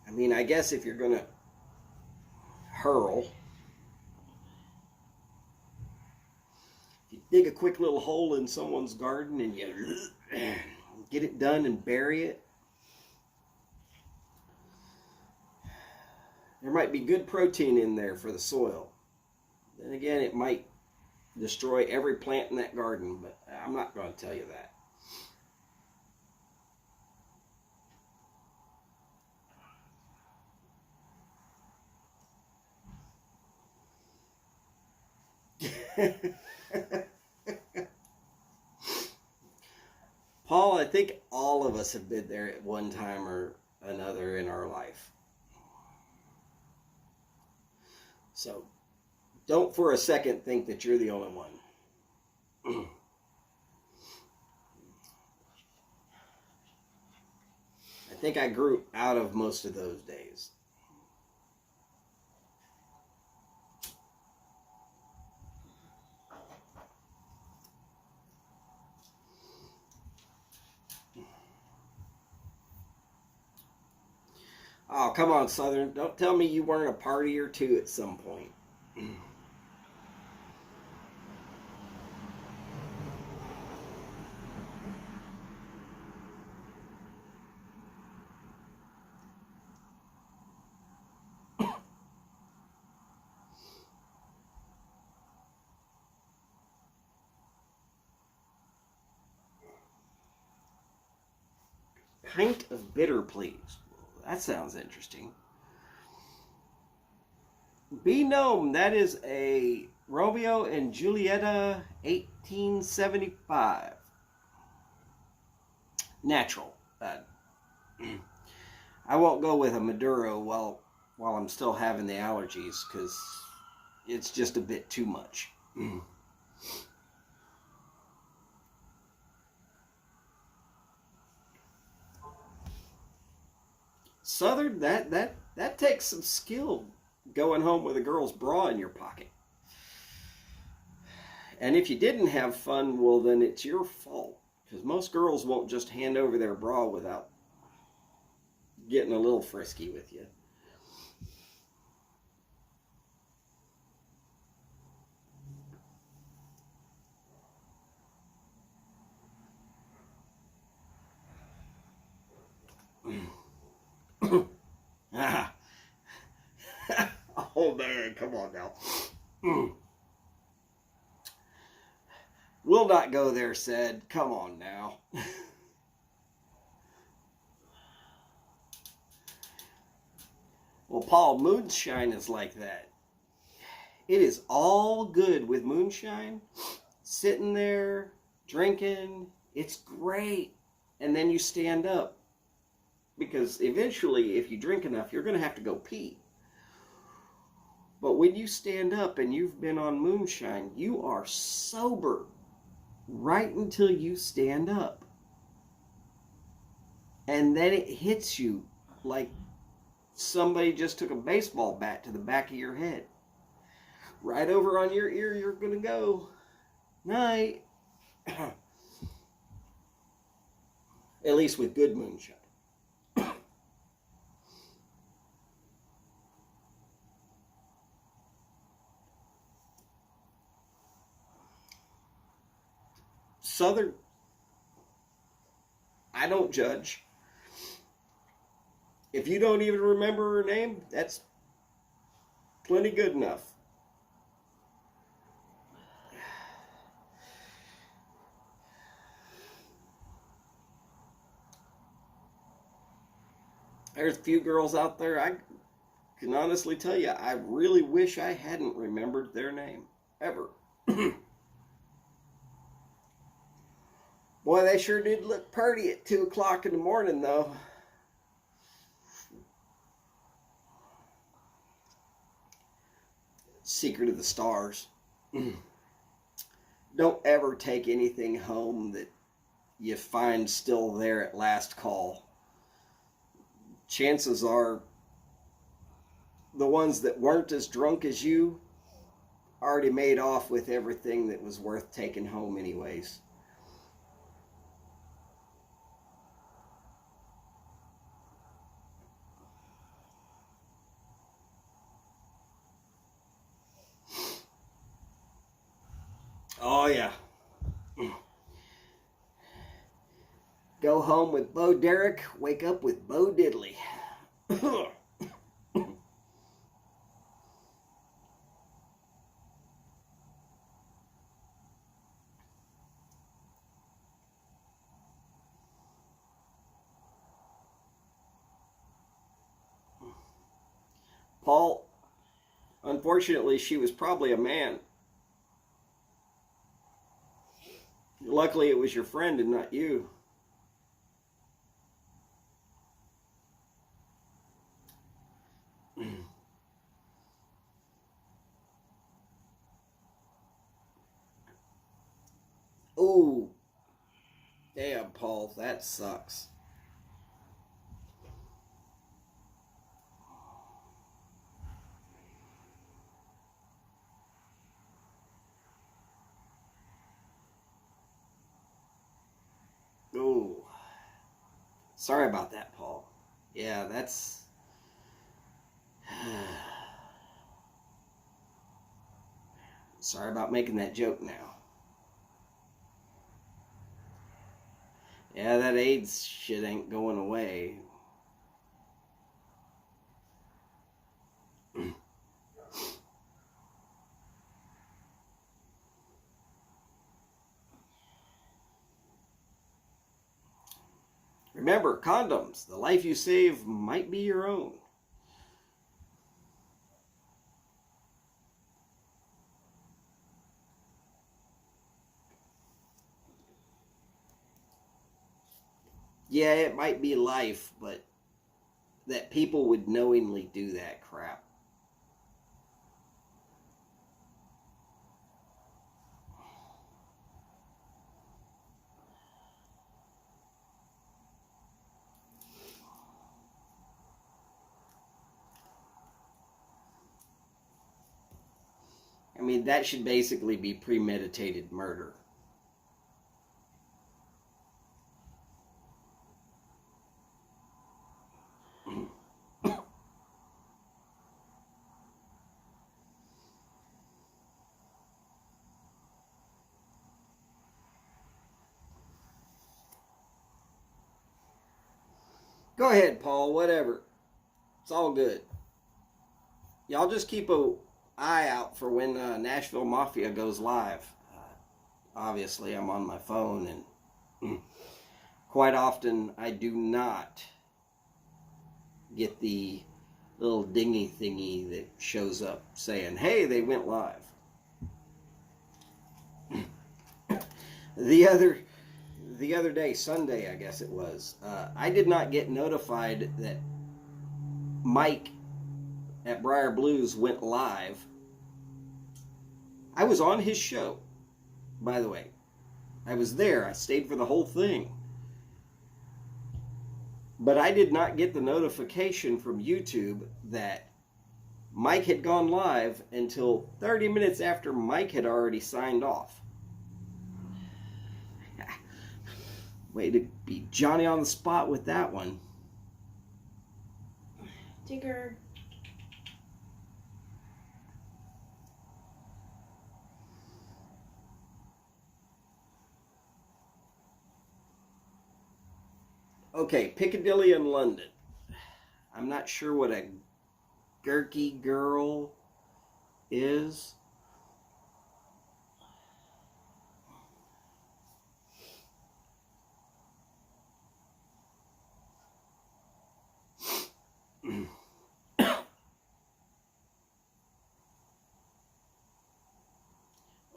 I mean, I guess if you're going to hurl, you dig a quick little hole in someone's garden and you get it done and bury it. There might be good protein in there for the soil. Then again, it might destroy every plant in that garden, but I'm not going to tell you that. Paul, I think all of us have been there at one time or another in our life. So don't for a second think that you're the only one. I think I grew out of most of those days. Oh, come on, Southern. Don't tell me you weren't a party or two at some point. Pint of bitter, please. That sounds interesting. Be known, that is a Romeo and Julieta 1875. Natural. I won't go with a Maduro while I'm still having the allergies because it's just a bit too much. Southern, that takes some skill, going home with a girl's bra in your pocket. And if you didn't have fun, well, then it's your fault. Because most girls won't just hand over their bra without getting a little frisky with you. Ah. Oh man, come on now. We'll not go there, said. Come on now. Well, Paul, moonshine is like that. It is all good with moonshine. Sitting there, drinking, it's great. And then you stand up. Because eventually, if you drink enough, you're going to have to go pee. But when you stand up and you've been on moonshine, you are sober right until you stand up. And then it hits you like somebody just took a baseball bat to the back of your head. Right over on your ear, you're going to go. Night. At least with good moonshine. Southern, I don't judge. If you don't even remember her name, that's plenty good enough. There's a few girls out there, I can honestly tell you, I really wish I hadn't remembered their name, ever. Boy, they sure did look pretty at 2 o'clock in the morning, though. Secret of the stars. Don't ever take anything home that you find still there at last call. Chances are the ones that weren't as drunk as you already made off with everything that was worth taking home anyways. Oh, yeah. Go home with Bo Derek, wake up with Bo Diddley. Paul, unfortunately, she was probably a man. Luckily, it was your friend and not you. Ooh. Damn, Paul, that sucks. Ooh. Sorry about that, Paul. Yeah, that's... Sorry about making that joke now. Yeah, that AIDS shit ain't going away. Remember, condoms. The life you save might be your own. Yeah, it might be life, but that people would knowingly do that crap. I mean, that should basically be premeditated murder. Go ahead, Paul, whatever. It's all good. Y'all just keep an eye out for when Nashville Mafia goes live. Obviously, I'm on my phone, and quite often I do not get the little dingy thingy that shows up saying, hey, they went live. The other day, Sunday, I guess it was, I did not get notified that Mike at Briar Blues went live. I was on his show, by the way. I was there. I stayed for the whole thing. But I did not get the notification from YouTube that Mike had gone live until 30 minutes after Mike had already signed off. Way to be Johnny on the spot with that one. Tinker. Okay, Piccadilly in London. I'm not sure what a gurky girl is.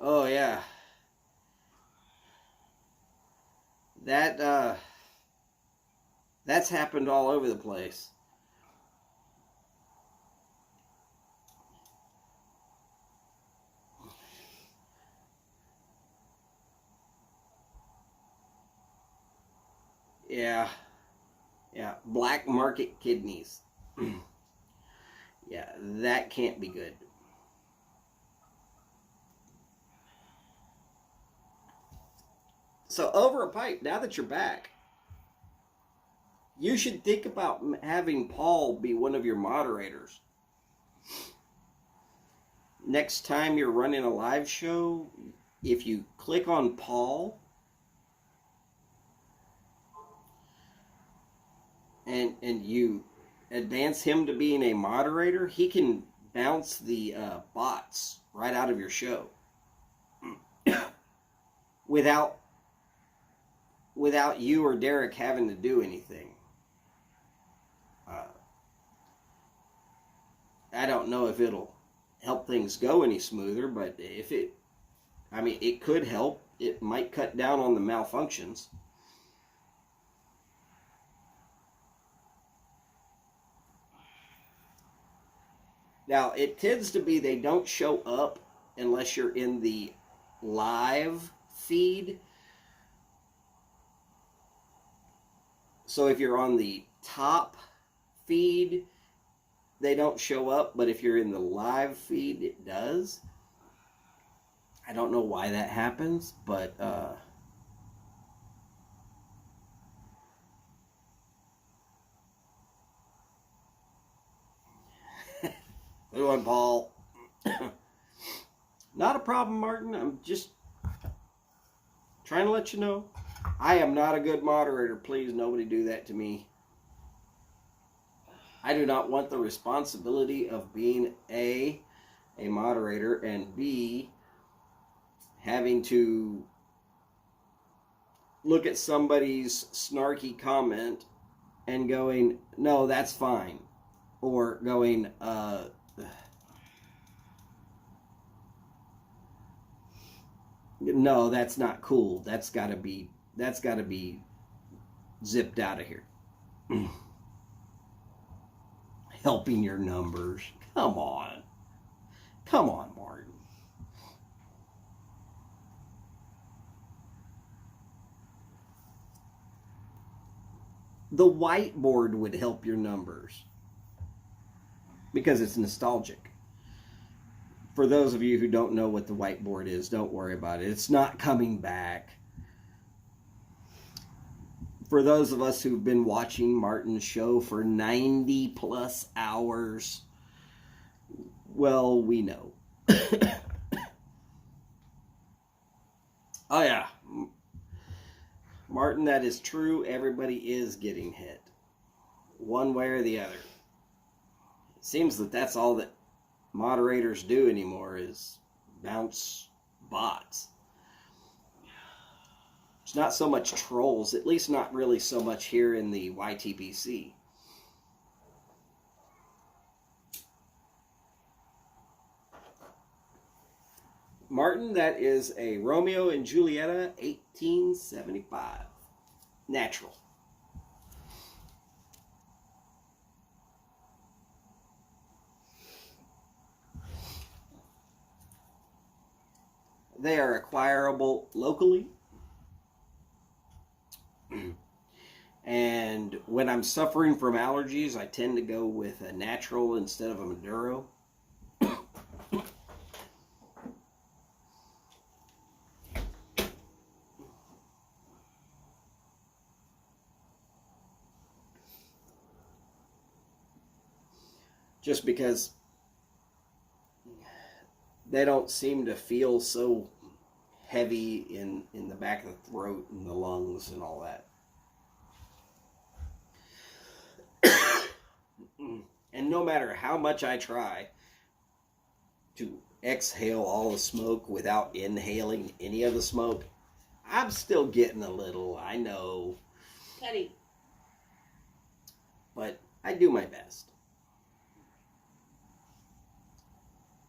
Oh yeah. That's happened all over the place. Yeah. Yeah, black market kidneys. Yeah, that can't be good. So over a pipe, now that you're back, you should think about having Paul be one of your moderators. Next time you're running a live show, if you click on Paul and you advance him to being a moderator, he can bounce the bots right out of your show without you or Derek having to do anything. I don't know if it'll help things go any smoother, but if it, I mean, it could help. It might cut down on the malfunctions. Now, it tends to be they don't show up unless you're in the live feed. So if you're on the top feed, they don't show up, but if you're in the live feed, it does. I don't know why that happens, but good one, Paul. Not a problem, Martin. I'm just trying to let you know. I am not a good moderator. Please, nobody do that to me. I do not want the responsibility of being A moderator, and B, having to look at somebody's snarky comment and going, no, that's fine. Or going, no, that's not cool. That's gotta be zipped out of here. Helping your numbers. Come on, Martin. The whiteboard would help your numbers because it's nostalgic. For those of you who don't know what the whiteboard is, don't worry about it. It's not coming back. For those of us who've been watching Martin's show for 90 plus hours, well, we know. Oh yeah, Martin, that is true. Everybody is getting hit. one way or the other. It seems that that's all that moderators do anymore is bounce bots. It's not so much trolls, at least not really so much here in the YTPC. Martin, that is a Romeo and Julieta 1875. Natural. They are acquirable locally. And when I'm suffering from allergies, I tend to go with a natural instead of a Maduro. Just because they don't seem to feel so heavy in the back of the throat and the lungs and all that. And no matter how much I try to exhale all the smoke without inhaling any of the smoke, I'm still getting a little, I know. Teddy. But I do my best.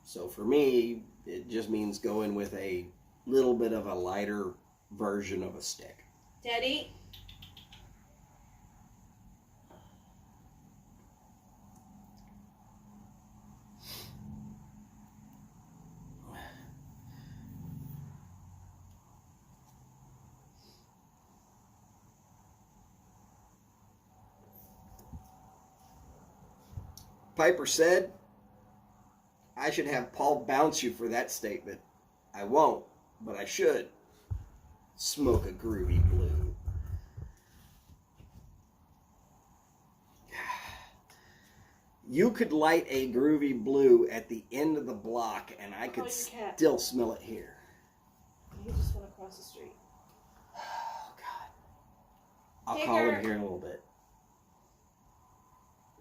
So for me, it just means going with a little bit of a lighter version of a stick. Teddy. Piper said, I should have Paul bounce you for that statement. I won't, but I should. Smoke a groovy blue. You could light a groovy blue at the end of the block, and I could still smell it here. He just went across the street. Oh, God. I'll call him here in a little bit.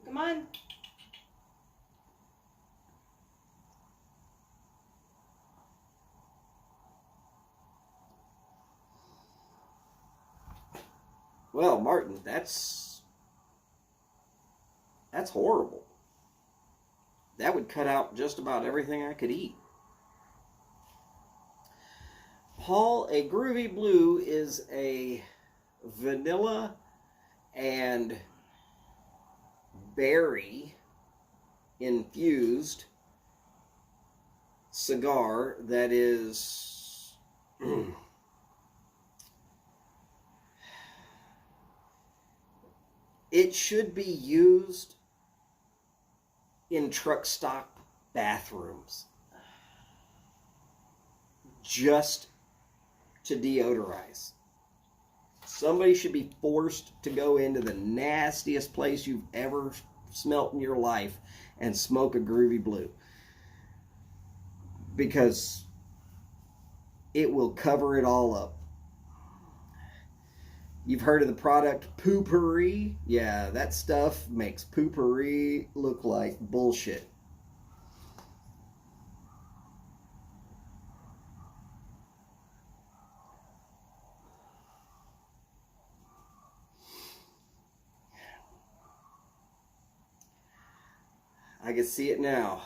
Come on. Well, Martin, that's horrible. That would cut out just about everything I could eat. Paul, a groovy blue is a vanilla and berry infused cigar that is it should be used in truck stop bathrooms just to deodorize. Somebody should be forced to go into the nastiest place you've ever smelt in your life and smoke a groovy blue, because it will cover it all up. You've heard of the product Poopery? Yeah, that stuff makes Poopery look like bullshit. I can see it now.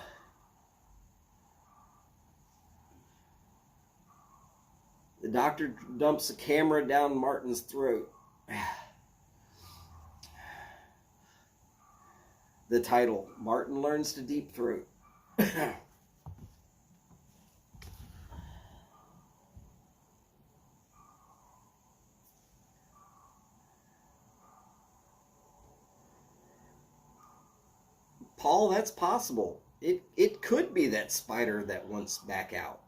The doctor dumps a camera down Martin's throat. The title, Martin Learns to Deep Throat. Paul, that's possible. It could be that spider that wants back out.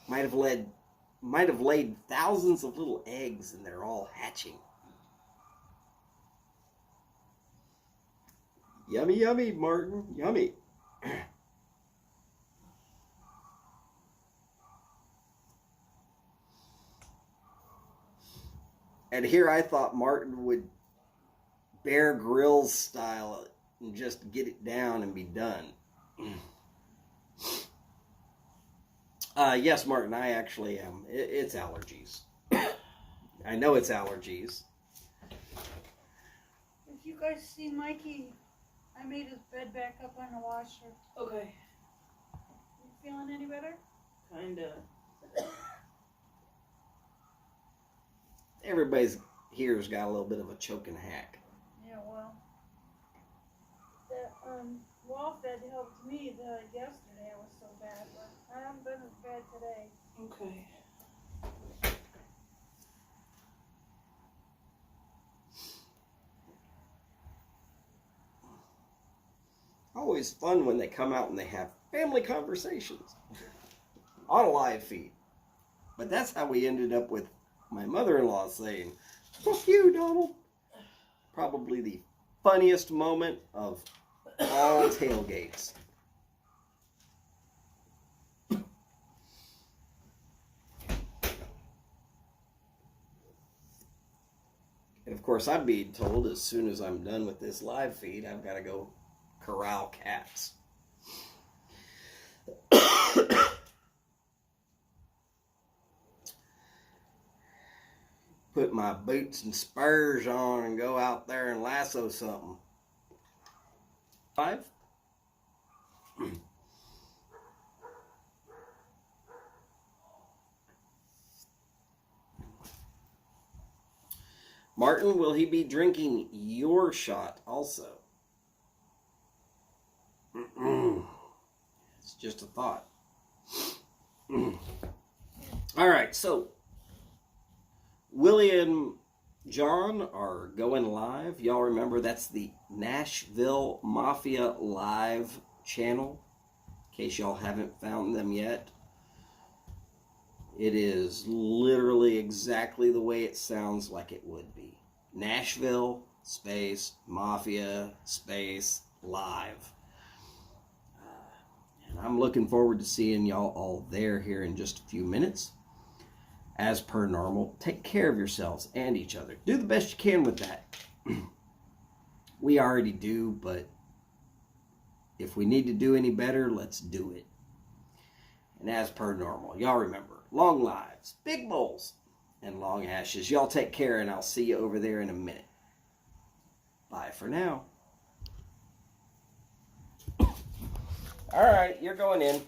Might have laid thousands of little eggs and they're all hatching. Yummy, yummy, Martin. Yummy. And here I thought Martin would Bear Grylls style and just get it down and be done. Yes, Martin, I actually am. It's allergies. I know it's allergies. If you guys see Mikey, I made his bed back up on the washer. Okay. You feeling any better? Kinda. Everybody's here's got a little bit of a choking hack. Yeah, well. That wall bed helped me yesterday. I was so bad, but I haven't been as bad today. Okay. Always fun when they come out and they have family conversations on a live feed. But that's how we ended up with my mother-in-law saying, "Fuck you, Donald." Probably the funniest moment of all tailgates. And of course, I'm being told as soon as I'm done with this live feed, I've got to go corral cats. Put my boots and spurs on and go out there and lasso something. 5. Martin, will he be drinking your shot also? It's just a thought. All right, so Willie and John are going live. Y'all remember that's the Nashville Mafia live channel, in case y'all haven't found them yet. It is literally exactly the way it sounds like it would be. Nashville, space, Mafia, space, live. And I'm looking forward to seeing y'all all there here in just a few minutes. As per normal, take care of yourselves and each other. Do the best you can with that. We already do, but if we need to do any better, let's do it. And as per normal, y'all remember, long lives, big bowls, and long ashes. Y'all take care, and I'll see you over there in a minute. Bye for now. All right, you're going in.